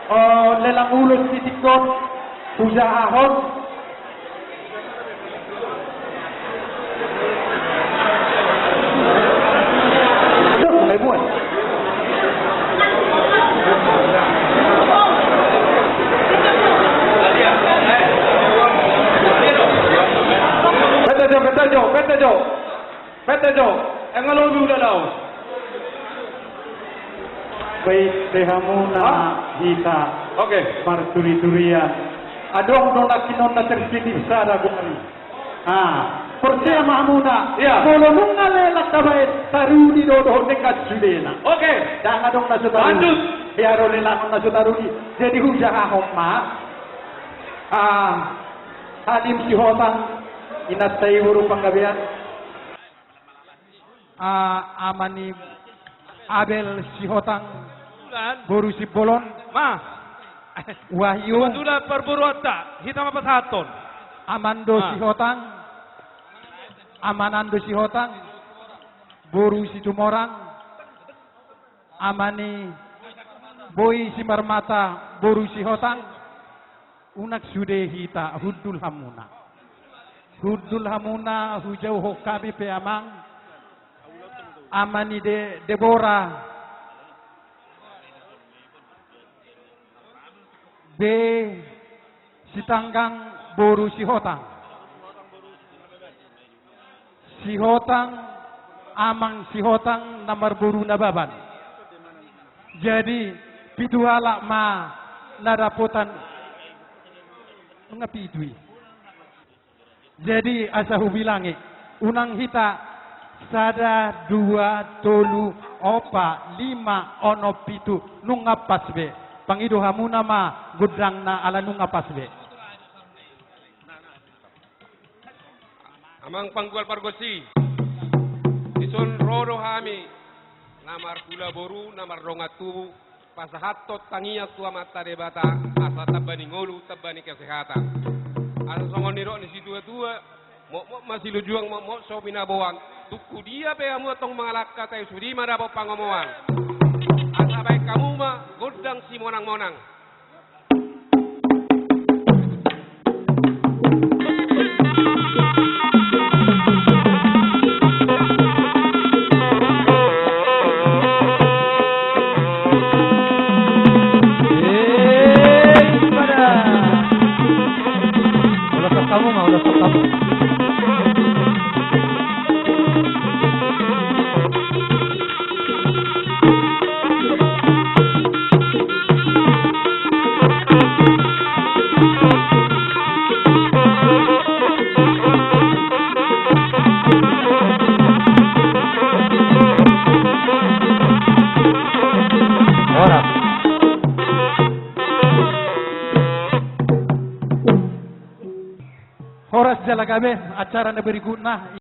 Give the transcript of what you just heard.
Orang lelang ulus titikot puja ahon. Terus mulai buat. Betul. Enggak lu udah tahu. Baik, dehamuna hita. Oke. Parturi-turian. Adong nona tersidi sada gumari. Persia mamuna. Ya. Kalau nunga lelak kabait taruni dodo nekat sudena. Oke. Jangan dong nasu taruni. Lanjut. Ya rolelak nasu taruni. Jadi hujah ahomma. Hadim si hotang inat tayo buru panggabian. Amani Abel si hotang buru si bolon Wahyu Sudah perburuata hitam apa saton Amando si hotang Amanando si hotang buru si tumorang Amani Boy si marmata buru si hotang unak sude hita hudul hamuna hujau hokabi pe amang Amani Deborah B si tanggang boru si hotang amang si hotang namar boru nababan jadi pitu halak ma nadapotan ngapidui jadi asahu bilangi unang hita sada dua tolu opa lima ono pitu nunga pasbe pangido hamuna ma gudang na ala nunga pasbe amang panggual pargosi ison rodo hami namar kula boru namar rongatu pasahatot tangiya tua mata debata asa tabani ngolu tabani kesehatan asa songoniro ni situ tua mo masih lujuang mo so binabawang tuku dia pe amu tong mangalak kata sudi marapo pangomoan asa baik kamu mah godang si monang-monang udah kamu Horas jalagabe acara na berikutnya